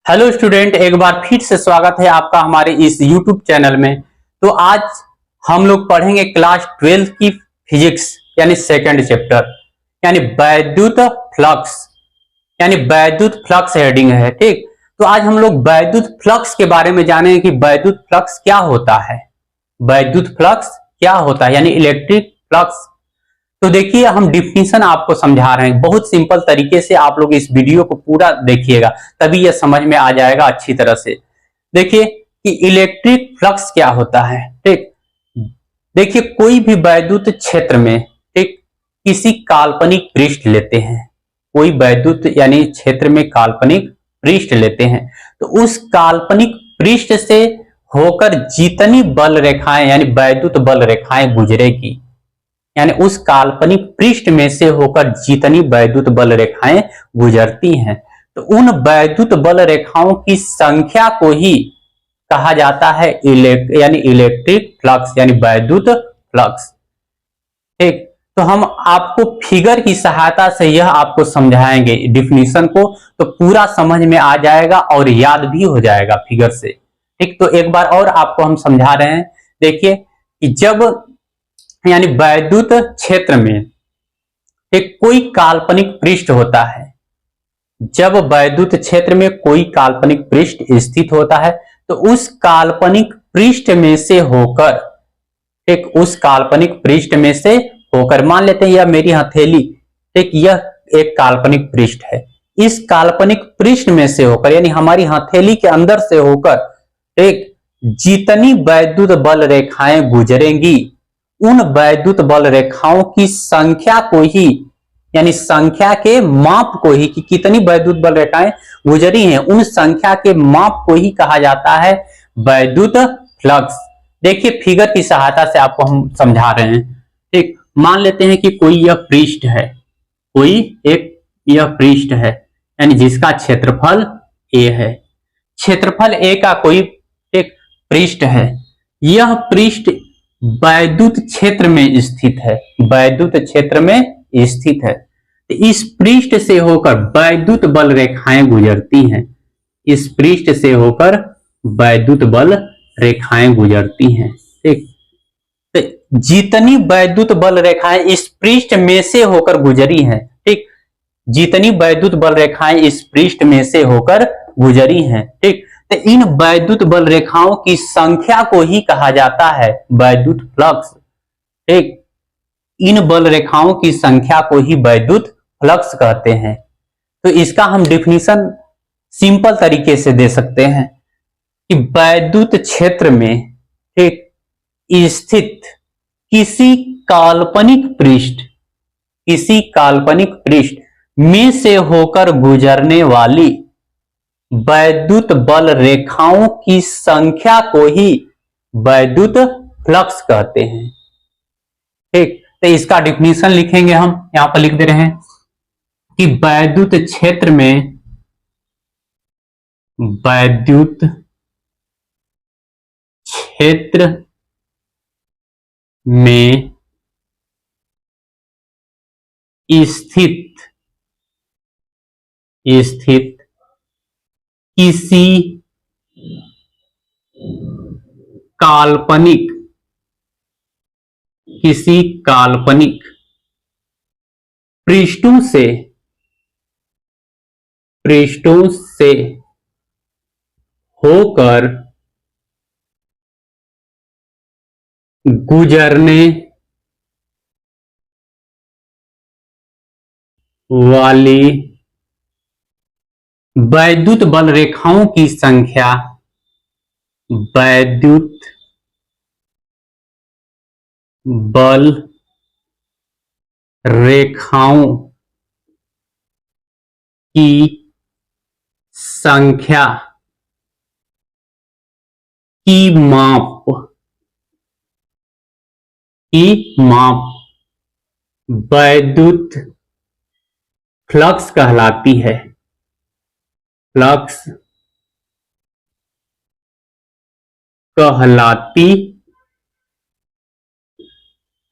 Hello student, एक बार फिर से स्वागत है आपका हमारे इस यूट्यूब चैनल में। तो आज हम लोग पढ़ेंगे क्लास 12 की फिजिक्स यानी सेकंड चैप्टर यानी वैद्युत फ्लक्स यानी वैद्युत फ्लक्स हेडिंग है। ठीक, तो आज हम लोग वैद्युत फ्लक्स के बारे में जानेंगे कि वैद्युत फ्लक्स क्या होता है। वैद्युत फ्लक्स क्या होता है यानी इलेक्ट्रिक फ्लक्स। तो देखिए, हम डिफिनीशन आपको समझा रहे हैं बहुत सिंपल तरीके से। आप लोग इस वीडियो को पूरा देखिएगा तभी यह समझ में आ जाएगा अच्छी तरह से। देखिए कि इलेक्ट्रिक फ्लक्स क्या होता है। ठीक, देखिए कोई भी वैद्युत क्षेत्र में ठीक किसी काल्पनिक पृष्ठ लेते हैं, कोई वैद्युत यानी क्षेत्र में काल्पनिक पृष्ठ लेते हैं, तो उस काल्पनिक पृष्ठ से होकर जितनी बल रेखाएं यानी वैद्युत बल रेखाएं गुजरेगी, यानी उस काल्पनिक पृष्ठ में से होकर जितनी वैद्युत बल रेखाएं गुजरती हैं, तो उन वैद्युत बल रेखाओं की संख्या को ही कहा जाता है यानी इलेक्ट्रिक फ्लक्स यानी वैद्युत फ्लक्स। ठीक, तो हम आपको फिगर की सहायता से यह आपको समझाएंगे डिफिनीशन को, तो पूरा समझ में आ जाएगा और याद भी हो जाएगा फिगर से। ठीक, तो एक बार और आपको हम समझा रहे हैं। देखिए कि जब यानी वैद्युत क्षेत्र में एक कोई काल्पनिक पृष्ठ होता है, जब वैद्युत क्षेत्र में कोई काल्पनिक पृष्ठ स्थित होता है, तो उस काल्पनिक पृष्ठ में से होकर उस काल्पनिक पृष्ठ में से होकर मान लेते हैं यह मेरी हथेली, एक यह एक काल्पनिक पृष्ठ है। इस काल्पनिक पृष्ठ में से होकर यानी हमारी हथेली के अंदर से होकर एक जितनी वैद्युत बल रेखाएं गुजरेंगी, उन वैद्युत बल रेखाओं की संख्या को ही यानी संख्या के माप को ही कि कितनी वैद्युत बल रेखाएं गुजरी हैं, उन संख्या के माप को ही कहा जाता है वैद्युत फ्लक्स। देखिए फिगर की सहायता से आपको हम समझा रहे हैं। ठीक, मान लेते हैं कि कोई यह पृष्ठ है, कोई एक यह पृष्ठ है यानी जिसका क्षेत्रफल a है। क्षेत्रफल a का कोई एक पृष्ठ है, यह पृष्ठ वैद्युत क्षेत्र में स्थित है, वैद्युत क्षेत्र में स्थित है। तो इस पृष्ठ से होकर वैद्युत बल रेखाएं गुजरती हैं, इस पृष्ठ से होकर वैद्युत बल रेखाएं गुजरती हैं। ठीक, तो जितनी वैद्युत बल रेखाएं इस पृष्ठ में से होकर गुजरी हैं, ठीक, जितनी वैद्युत बल रेखाएं इस पृष्ठ में से होकर गुजरी हैं, ठीक, तो इन वैद्युत बल रेखाओं की संख्या को ही कहा जाता है वैद्युत फ्लक्स। ठीक, इन बल रेखाओं की संख्या को ही वैद्युत फ्लक्स कहते हैं। तो इसका हम डिफिनीशन सिंपल तरीके से दे सकते हैं कि वैद्युत क्षेत्र में ठीक स्थित किसी काल्पनिक पृष्ठ में से होकर गुजरने वाली वैद्युत बल रेखाओं की संख्या को ही वैद्युत फ्लक्स कहते हैं। ठीक, तो इसका डिफिनीशन लिखेंगे हम, यहां पर लिख दे रहे हैं कि वैद्युत क्षेत्र में स्थित किसी काल्पनिक पृष्ठों से होकर गुजरने वाली वैद्युत बल रेखाओं की संख्या वैद्युत बल रेखाओं की संख्या की माप वैद्युत फ्लक्स कहलाती है। फ्लक्स कहलाती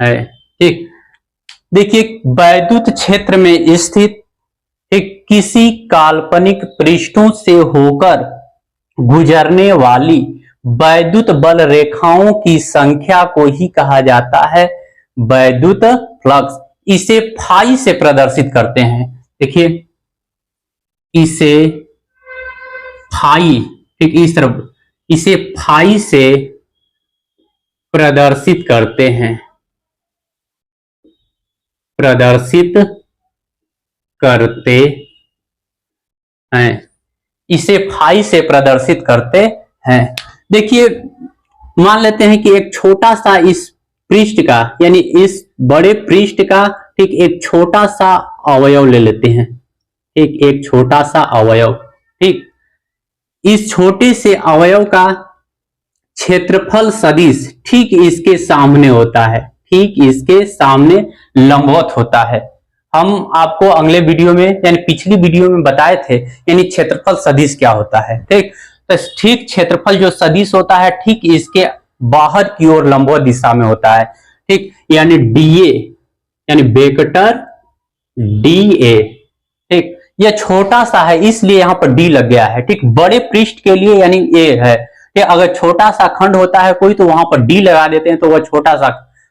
है। ठीक, देखिए वैद्युत क्षेत्र में स्थित ठीक, किसी काल्पनिक पृष्ठों से होकर गुजरने वाली वैद्युत बल रेखाओं की संख्या को ही कहा जाता है वैद्युत फ्लक्स। इसे फाई से प्रदर्शित करते हैं। देखिए, इसे फाई, ठीक, इस तरफ इसे फाई से प्रदर्शित करते हैं, प्रदर्शित करते हैं, इसे फाई से प्रदर्शित करते हैं। देखिए, मान लेते हैं कि एक छोटा सा इस पृष्ठ का, यानी इस बड़े पृष्ठ का, ठीक, एक छोटा सा अवयव ले लेते हैं। ठीक, एक छोटा सा अवयव, ठीक, इस छोटे से अवयव का क्षेत्रफल सदिश ठीक इसके सामने होता है, ठीक इसके सामने लंबवत होता है। हम आपको अगले वीडियो में यानी पिछली वीडियो में बताए थे, यानी क्षेत्रफल सदिश क्या होता है। ठीक, तो ठीक क्षेत्रफल जो सदिश होता है ठीक इसके बाहर की ओर लंबवत दिशा में होता है। ठीक, यानी डीए, यानी वेक्टर डीए। ठीक, यह छोटा सा है इसलिए यहां पर डी लग गया है। ठीक, बड़े पृष्ठ के लिए यानी ए है। ठीक, अगर छोटा सा खंड होता है कोई तो वहां पर डी लगा देते हैं तो वह छोटा सा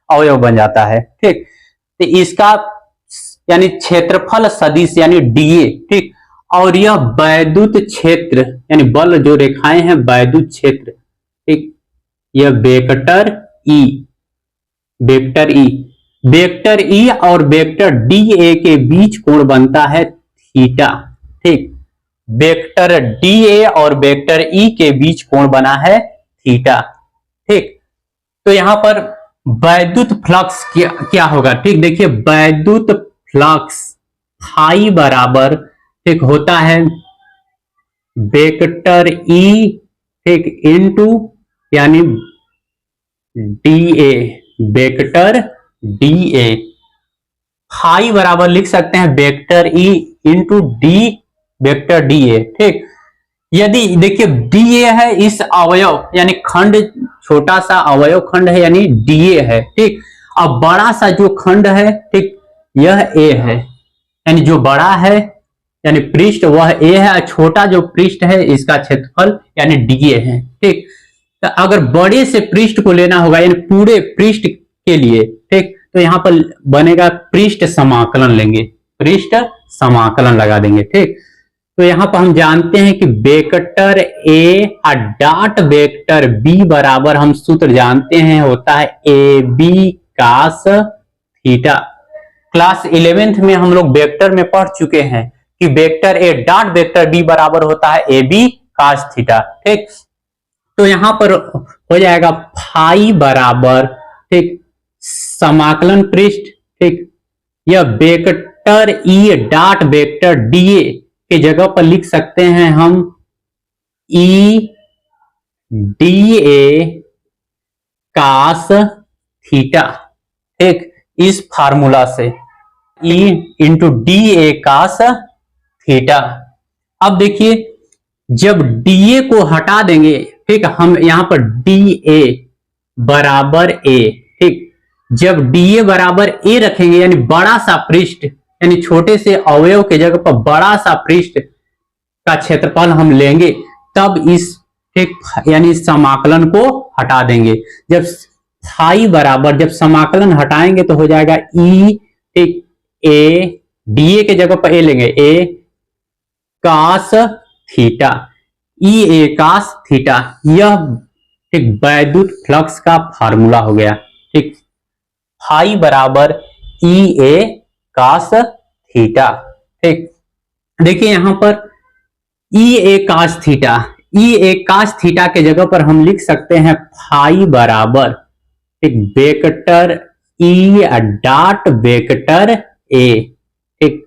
अवयव बन जाता है। ठीक, तो इसका यानी क्षेत्रफल सदिश यानी डीए। ठीक, और यह वैद्युत क्षेत्र यानी बल जो रेखाएं हैं वैद्युत क्षेत्र। ठीक, यह vector E, vector E, vector E और वेक्टर डी ए के बीच कोण बनता है थीटा। ठीक, वेक्टर डी ए और वेक्टर ई के बीच कोण बना है थीटा। ठीक, तो यहां पर वैद्युत फ्लक्स क्या होगा। ठीक, देखिए, वैद्युत फ्लक्स फाई बराबर, ठीक, होता है वेक्टर ई, ठीक, इनटू यानी D A, vector D A. Phi बराबर लिख सकते हैं vector E into D, vector D A. ठीक, यदि देखिए डी ए है इस अवयव यानी खंड, छोटा सा अवयव खंड है यानी डी ए है। ठीक, अब बड़ा सा जो खंड है, ठीक, यह ए है, यानी जो बड़ा है यानी पृष्ठ वह ए है, छोटा जो पृष्ठ है इसका क्षेत्रफल यानी डी ए है। ठीक, तो अगर बड़े से पृष्ठ को लेना होगा यानी पूरे पृष्ठ के लिए, ठीक, तो यहां पर बनेगा पृष्ठ समाकलन लेंगे, पृष्ठ समाकलन लगा देंगे। ठीक, तो यहां पर हम जानते हैं कि वेक्टर ए और डॉट वेक्टर बी बराबर, हम सूत्र जानते हैं, होता है A B cos theta. Class 11th में हम लोग वेक्टर में पढ़ चुके हैं कि vector A dot vector B बराबर होता है ए बी कास थीटा। ठीक, तो यहां पर हो जाएगा फाई बराबर, ठीक, समाकलन पृष्ठ, ठीक, यह vector E dot vector D ए के जगह पर लिख सकते हैं हम E D A cos theta. ठीक, इस फार्मूला से E into D A cos theta. अब देखिए, जब डीए को हटा देंगे, ठीक, हम यहां पर डी ए बराबर ए, ठीक, जब डीए बराबर ए रखेंगे यानी बड़ा सा पृष्ठ, यानी छोटे से अवयव के जगह पर बड़ा सा पृष्ठ का क्षेत्रफल हम लेंगे, तब इस, ठीक, यानी समाकलन को हटा देंगे। जब फाई बराबर, जब समाकलन हटाएंगे तो हो जाएगा ई, ठीक, ए, डीए के जगह पर ए लेंगे, ए कास थीटा, ई ए कास थीटा। यह, ठीक, वैद्युत फ्लक्स का फार्मूला हो गया। ठीक, फाई बराबर ई ए कास थीटा। ठीक, देखिए यहां पर ई ए कास थीटा, ई ए कास थीटा के जगह पर हम लिख सकते हैं फाई बराबर, ठीक, vector E dot vector A. ठीक,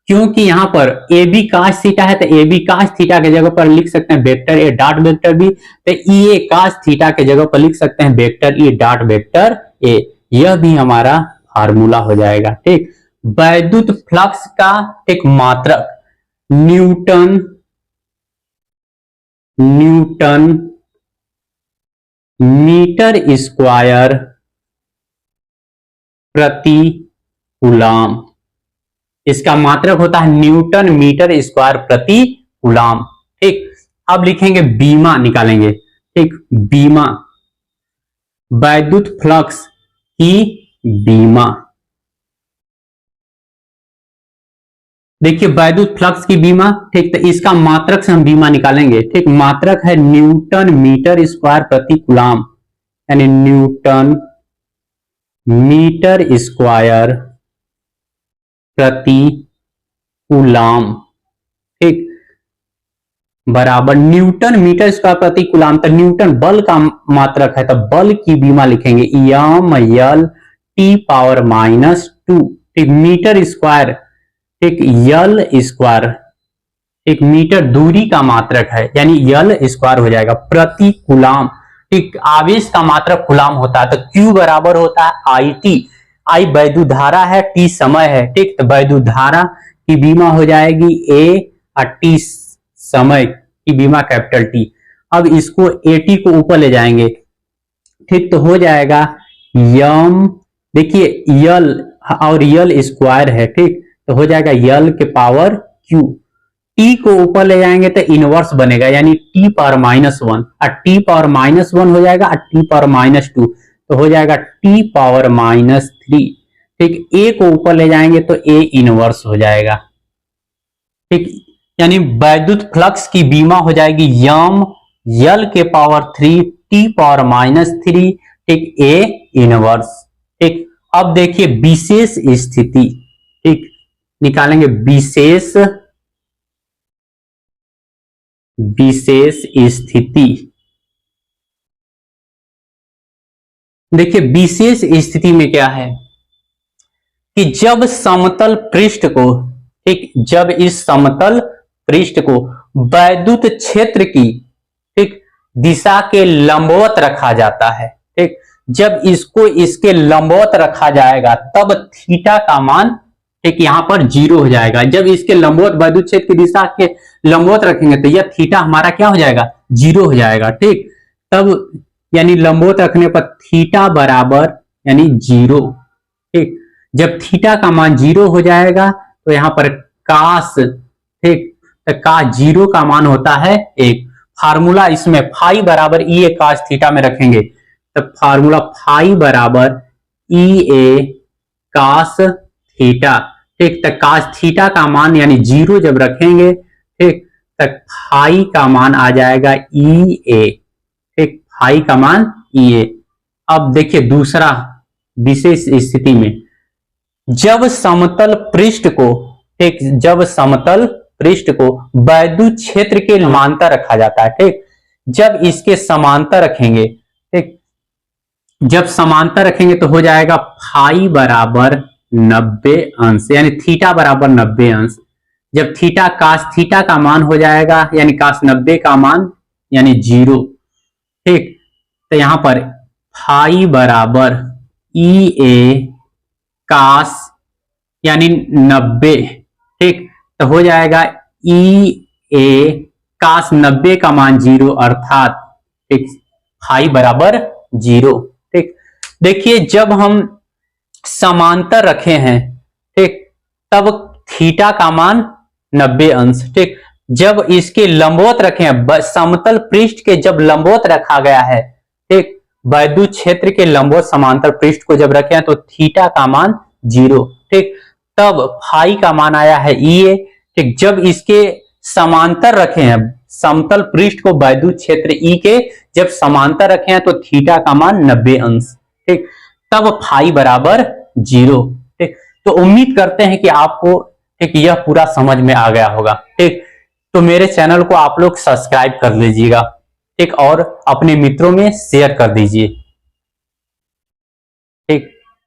क्योंकि यहां पर ए बी कास थीटा है तो ए बी कास थीटा के जगह पर लिख सकते हैं vector A dot vector B, तो ई ए कास थीटा के जगह पर लिख सकते हैं vector E dot vector A. यह भी हमारा फार्मूला हो जाएगा। ठीक, वैद्युत फ्लक्स का एक मात्रक न्यूटन, न्यूटन मीटर स्क्वायर प्रति कूलम। इसका मात्रक होता है न्यूटन मीटर स्क्वायर प्रति कूलाम। ठीक, अब लिखेंगे बीमा निकालेंगे। ठीक, बीमा, वैद्युत फ्लक्स की बीमा। देखिए वैद्युत फ्लक्स की बीमा। ठीक, तो इसका मात्रक से हम बीमा निकालेंगे। ठीक, मात्रक है न्यूटन मीटर स्क्वायर प्रति कूलाम, यानी न्यूटन मीटर स्क्वायर प्रति कूलाम। ठीक, बराबर न्यूटन मीटर स्क्वायर प्रति कूलाम। तो न्यूटन बल का मात्रक है, तो बल की बीमा लिखेंगे एम एल टी पावर -2। ठीक, मीटर स्क्वायर, ठीक, यल स्क्वायर, एक मीटर दूरी का मात्रक है, यानी यल स्क्वायर हो जाएगा प्रति कूलाम। ठीक, आवेश का मात्रक कूलाम होता है, तो Q बराबर होता है आई टी। आई वैद्युत धारा है, टी समय है। ठीक, तो वैद्युत धारा की बीमा हो जाएगी ए और टी समय की बीमा कैपिटल टी। अब इसको एटी को ऊपर ले जाएंगे। ठीक, तो हो जाएगा यम, देखिए यल और यल स्क्वायर है। ठीक, तो हो जाएगा यल के पावर क्यू। टी को ऊपर ले जाएंगे तो इनवर्स बनेगा, यानी टी पावर -1 और टी पावर -1 हो जाएगा और टी पावर -2, तो हो जाएगा टी पावर -3। ठीक, ए को ऊपर ले जाएंगे तो ए इनवर्स हो जाएगा। ठीक, यानी वैद्युत फ्लक्स की बीमा हो जाएगी यम यल के पावर 3 टी पावर -3। ठीक, ए इनवर्स। ठीक, अब देखिए विशेष स्थिति। ठीक, निकालेंगे विशेष स्थिति। देखिए विशेष स्थिति में क्या है कि जब समतल पृष्ठ को, ठीक, जब इस समतल पृष्ठ को वैद्युत क्षेत्र की, ठीक, दिशा के लंबवत रखा जाता है। ठीक, जब इसको इसके लंबवत रखा जाएगा तब थीटा का मान, ठीक, यहां पर 0 हो जाएगा। जब इसके लंबवत वैद्युत क्षेत्र की दिशा के लंबवत रखेंगे तो यह थीटा हमारा क्या हो जाएगा, 0 हो जाएगा। ठीक, तब यानी लंबवत रखने पर थीटा बराबर यानी 0। ठीक, जब थीटा का मान 0 हो जाएगा तो यहां पर कास, ठीक, तो कास 0 का मान होता है 1। फार्मूला इसमें फाई बराबर ई ए कास थीटा में रखेंगे तो फार्मूला फाई बराबर ई ए कास थीटा। ठीक, तो कास थीटा का मान यानी 0 जब रखेंगे, ठीक, तो फाई का मान आ जाएगा ई ए। ठीक, फाई का मान ई ए। अब देखिए दूसरा विशेष स्थिति में जब समतल पृष्ठ को, ठीक, जब समतल पृष्ठ को वैद्युत क्षेत्र के समांतर रखा जाता है। ठीक, जब इसके समांतर रखेंगे, ठीक, जब समांतर रखेंगे तो हो जाएगा फाई बराबर 90 अंश, यानी थीटा बराबर 90 अंश। जब थीटा कास थीटा का मान हो जाएगा, यानी कास 90 का मान यानी 0। ठीक, तो यहां पर फाई बराबर ई ए कास यानी 90। ठीक, तो हो जाएगा ई ए कास 90 का मान 0, अर्थात, ठीक, फाई बराबर 0। ठीक, देखिए जब हम समांतर रखे हैं, ठीक, तब थीटा का मान 90 अंश। ठीक, जब इसके लंबवत रखे हैं, समतल पृष्ठ के जब लंबवत रखा गया है, ठीक, वैद्युत क्षेत्र के लंबवत समांतर पृष्ठ को जब रखे हैं तो थीटा का मान 0। ठीक, तब फाई का मान आया है ई ए। ठीक, जब इसके समांतर रखे हैं, समतल पृष्ठ को वैद्युत क्षेत्र ई के जब समांतर रखे हैं तो थीटा का मान 90 अंश। ठीक, तब फाई बराबर 0। ठीक, तो उम्मीद करते हैं कि आपको, ठीक, यह पूरा समझ में आ गया होगा। ठीक, तो मेरे चैनल को आप लोग सब्सक्राइब कर लीजिएगा। ठीक, और अपने मित्रों में शेयर कर दीजिए। ठीक।